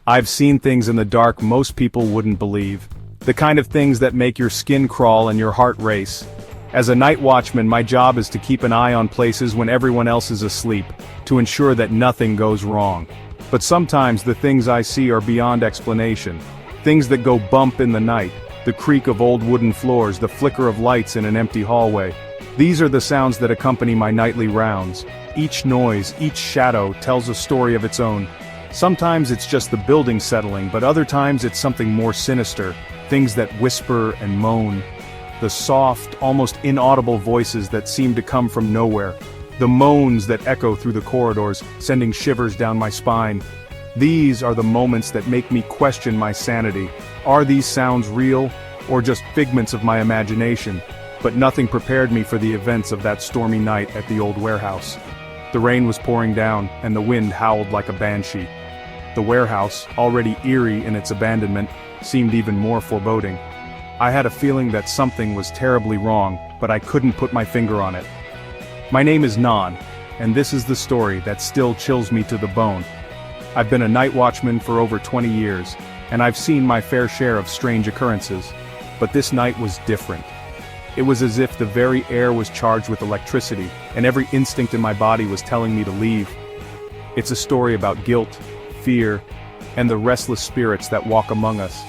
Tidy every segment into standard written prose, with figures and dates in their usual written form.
I've seen things in the dark most people wouldn't believe. The kind of things that make your skin crawl and your heart race. As a night watchman, my job is to keep an eye on places when everyone else is asleep, to ensure that nothing goes wrong. But sometimes the things I see are beyond explanation. Things that go bump in the night, the creak of old wooden floors, the flicker of lights in an empty hallway. These are the sounds that accompany my nightly rounds. Each noise, each shadow tells a story of its own. Sometimes it's just the building settling, but other times it's something more sinister, things that whisper and moan. The soft, almost inaudible voices that seem to come from nowhere. The moans that echo through the corridors, sending shivers down my spine. These are the moments that make me question my sanity. Are these sounds real, or just figments of my imagination? But nothing prepared me for the events of that stormy night at the old warehouse. The rain was pouring down, and the wind howled like a banshee. The warehouse, already eerie in its abandonment, seemed even more foreboding. I had a feeling that something was terribly wrong, but I couldn't put my finger on it. My name is Nan, and this is the story that still chills me to the bone. I've been a night watchman for over 20 years, and I've seen my fair share of strange occurrences. But this night was different. It was as if the very air was charged with electricity, and every instinct in my body was telling me to leave. It's a story about guilt, fear, and the restless spirits that walk among us.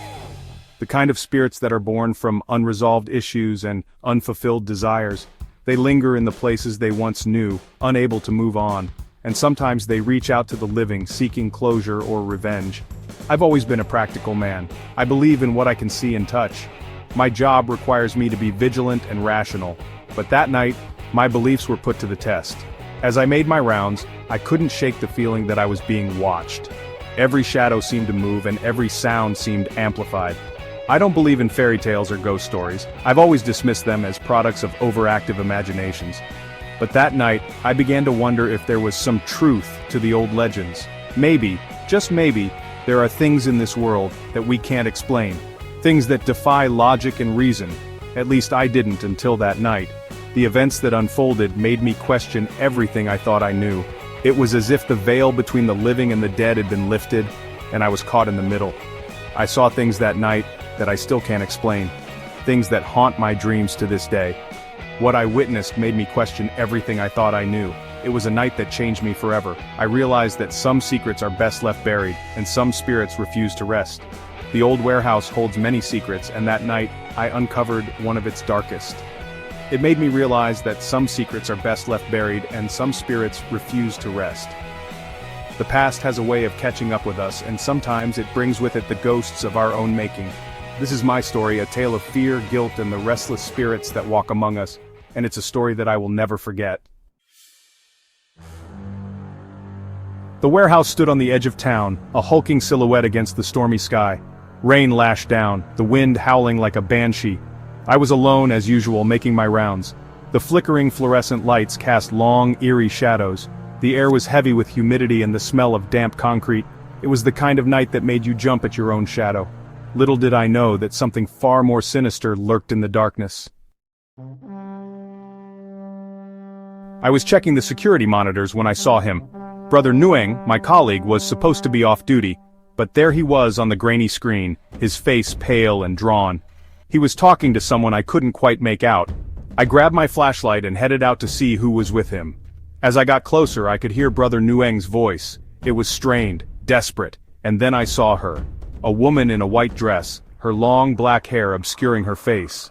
The kind of spirits that are born from unresolved issues and unfulfilled desires. They linger in the places they once knew, unable to move on, and sometimes they reach out to the living, seeking closure or revenge. I've always been a practical man. I believe in what I can see and touch. My job requires me to be vigilant and rational, but that night, my beliefs were put to the test. As I made my rounds, I couldn't shake the feeling that I was being watched. Every shadow seemed to move and every sound seemed amplified. I don't believe in fairy tales or ghost stories. I've always dismissed them as products of overactive imaginations. But that night, I began to wonder if there was some truth to the old legends. Maybe, just maybe, there are things in this world that we can't explain. Things that defy logic and reason. At least I didn't until that night. The events that unfolded made me question everything I thought I knew. It was as if the veil between the living and the dead had been lifted, and I was caught in the middle. I saw things that night that I still can't explain. Things that haunt my dreams to this day. What I witnessed made me question everything I thought I knew. It was a night that changed me forever. I realized that some secrets are best left buried, and some spirits refuse to rest. The old warehouse holds many secrets, and that night, I uncovered one of its darkest. It made me realize that some secrets are best left buried, and some spirits refuse to rest. The past has a way of catching up with us, and sometimes it brings with it the ghosts of our own making. This is my story, a tale of fear, guilt, and the restless spirits that walk among us, and it's a story that I will never forget. The warehouse stood on the edge of town, a hulking silhouette against the stormy sky. Rain lashed down, the wind howling like a banshee. I was alone as usual, making my rounds. The flickering fluorescent lights cast long, eerie shadows. The air was heavy with humidity and the smell of damp concrete. It was the kind of night that made you jump at your own shadow. Little did I know that something far more sinister lurked in the darkness. I was checking the security monitors when I saw him. Brother Nguyen, my colleague, was supposed to be off duty, but there he was on the grainy screen, his face pale and drawn. He was talking to someone I couldn't quite make out. I grabbed my flashlight and headed out to see who was with him. As I got closer, I could hear Brother Nguyen's voice. It was strained, desperate, and then I saw her. A woman in a white dress, her long black hair obscuring her face.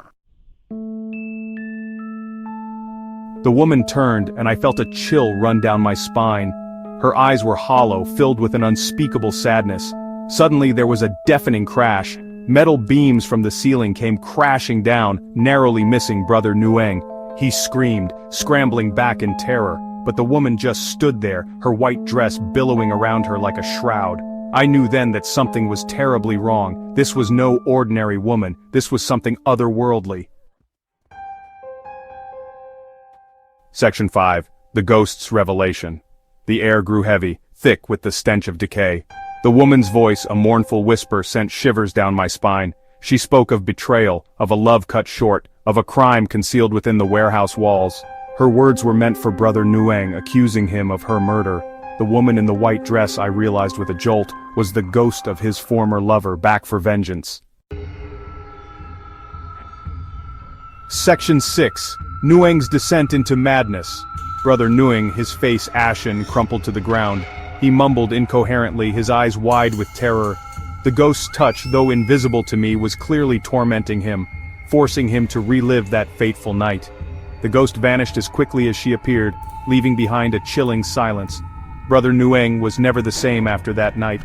The woman turned, and I felt a chill run down my spine. Her eyes were hollow, filled with an unspeakable sadness. Suddenly there was a deafening crash. Metal beams from the ceiling came crashing down, narrowly missing Brother Nguyen. He screamed, scrambling back in terror, but the woman just stood there, her white dress billowing around her like a shroud. I knew then that something was terribly wrong. This was no ordinary woman. This was something otherworldly. Section 5. The Ghost's Revelation. The air grew heavy, thick with the stench of decay. The woman's voice, a mournful whisper, sent shivers down my spine. She spoke of betrayal, of a love cut short, of a crime concealed within the warehouse walls. Her words were meant for Brother Nguyen, accusing him of her murder. The woman in the white dress, I realized with a jolt, was the ghost of his former lover back for vengeance. Section 6. Nguyen's Descent into Madness. Brother Nguyen, his face ashen, crumpled to the ground. He mumbled incoherently, his eyes wide with terror. The ghost's touch, though invisible to me, was clearly tormenting him, forcing him to relive that fateful night. The ghost vanished as quickly as she appeared, leaving behind a chilling silence. Brother Nguyen was never the same after that night.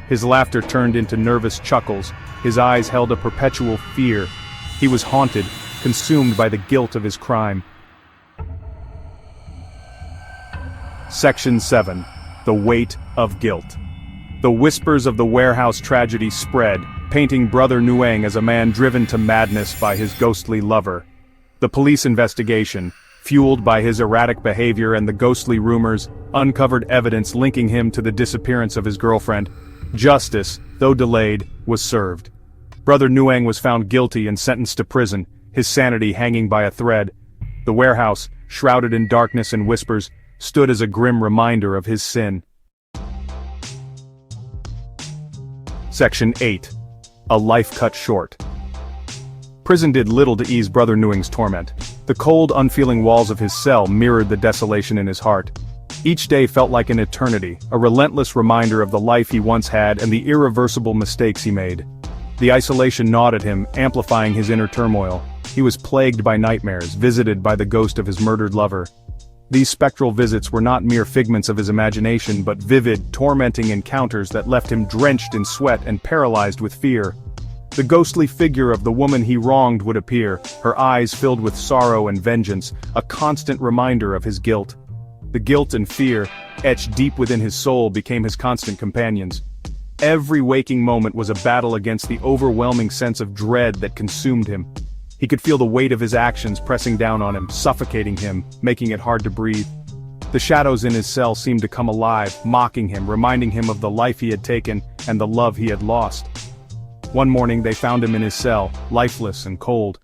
His laughter turned into nervous chuckles, his eyes held a perpetual fear. He was haunted, consumed by the guilt of his crime. Section 7. The Weight of Guilt. The whispers of the warehouse tragedy spread, painting Brother Nguyen as a man driven to madness by his ghostly lover. The police investigation, fueled by his erratic behavior and the ghostly rumors, uncovered evidence linking him to the disappearance of his girlfriend. Justice, though delayed, was served. Brother Nguyen was found guilty and sentenced to prison, his sanity hanging by a thread. The warehouse, shrouded in darkness and whispers, stood as a grim reminder of his sin. Section 8. A Life Cut Short. Prison did little to ease Brother Nguyen's torment. The cold, unfeeling walls of his cell mirrored the desolation in his heart. Each day felt like an eternity, a relentless reminder of the life he once had and the irreversible mistakes he made. The isolation gnawed at him, amplifying his inner turmoil. He was plagued by nightmares, visited by the ghost of his murdered lover. These spectral visits were not mere figments of his imagination but vivid, tormenting encounters that left him drenched in sweat and paralyzed with fear. The ghostly figure of the woman he wronged would appear, her eyes filled with sorrow and vengeance, a constant reminder of his guilt. The guilt and fear, etched deep within his soul, became his constant companions. Every waking moment was a battle against the overwhelming sense of dread that consumed him. He could feel the weight of his actions pressing down on him, suffocating him, making it hard to breathe. The shadows in his cell seemed to come alive, mocking him, reminding him of the life he had taken and the love he had lost. One morning they found him in his cell, lifeless and cold.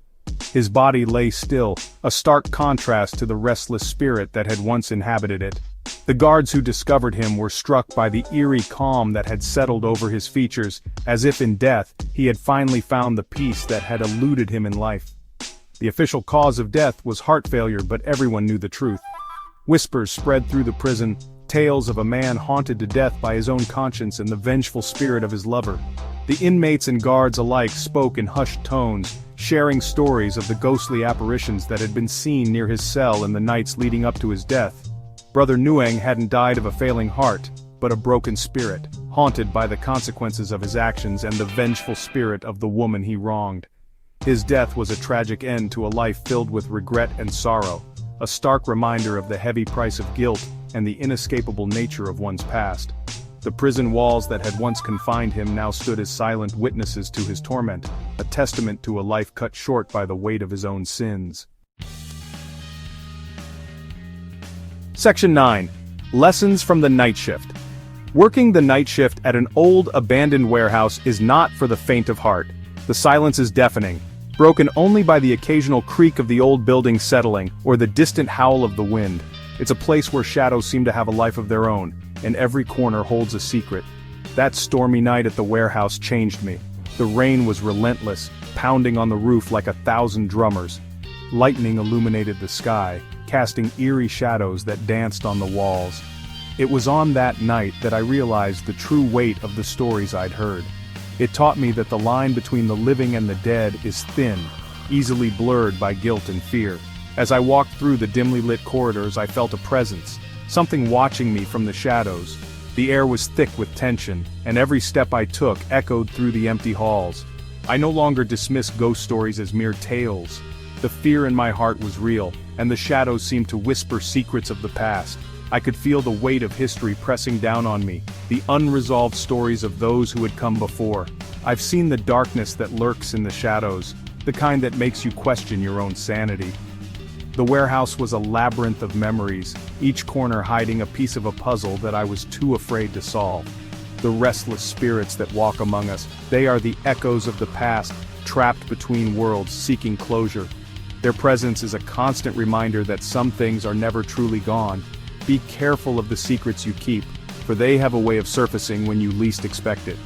His body lay still, a stark contrast to the restless spirit that had once inhabited it. The guards who discovered him were struck by the eerie calm that had settled over his features, as if in death, he had finally found the peace that had eluded him in life. The official cause of death was heart failure, but everyone knew the truth. Whispers spread through the prison, tales of a man haunted to death by his own conscience and the vengeful spirit of his lover. The inmates and guards alike spoke in hushed tones, sharing stories of the ghostly apparitions that had been seen near his cell in the nights leading up to his death. Brother Nguyen hadn't died of a failing heart, but a broken spirit, haunted by the consequences of his actions and the vengeful spirit of the woman he wronged. His death was a tragic end to a life filled with regret and sorrow, a stark reminder of the heavy price of guilt and the inescapable nature of one's past. The prison walls that had once confined him now stood as silent witnesses to his torment, a testament to a life cut short by the weight of his own sins. Section 9. Lessons from the Night Shift. Working the night shift at an old, abandoned warehouse is not for the faint of heart. The silence is deafening, broken only by the occasional creak of the old building settling or the distant howl of the wind. It's a place where shadows seem to have a life of their own, and every corner holds a secret. That stormy night at the warehouse changed me. The rain was relentless, pounding on the roof like 1,000 drummers. Lightning illuminated the sky, casting eerie shadows that danced on the walls. It was on that night that I realized the true weight of the stories I'd heard. It taught me that the line between the living and the dead is thin, easily blurred by guilt and fear. As I walked through the dimly lit corridors, I felt a presence, something watching me from the shadows. The air was thick with tension, and every step I took echoed through the empty halls. I no longer dismissed ghost stories as mere tales. The fear in my heart was real, and the shadows seemed to whisper secrets of the past. I could feel the weight of history pressing down on me, the unresolved stories of those who had come before. I've seen the darkness that lurks in the shadows, the kind that makes you question your own sanity. The warehouse was a labyrinth of memories, each corner hiding a piece of a puzzle that I was too afraid to solve. The restless spirits that walk among us, they are the echoes of the past, trapped between worlds seeking closure. Their presence is a constant reminder that some things are never truly gone. Be careful of the secrets you keep, for they have a way of surfacing when you least expect it.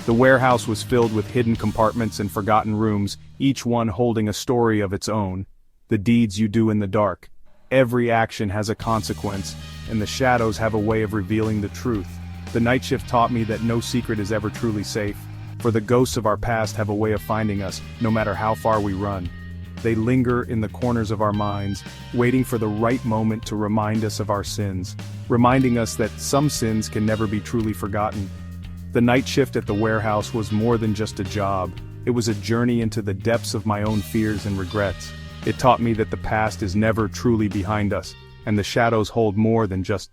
The warehouse was filled with hidden compartments and forgotten rooms, each one holding a story of its own. The deeds you do in the dark. Every action has a consequence, and the shadows have a way of revealing the truth. The night shift taught me that no secret is ever truly safe, for the ghosts of our past have a way of finding us, no matter how far we run. They linger in the corners of our minds, waiting for the right moment to remind us of our sins, reminding us that some sins can never be truly forgotten. The night shift at the warehouse was more than just a job. It was a journey into the depths of my own fears and regrets. It taught me that the past is never truly behind us, and the shadows hold more than just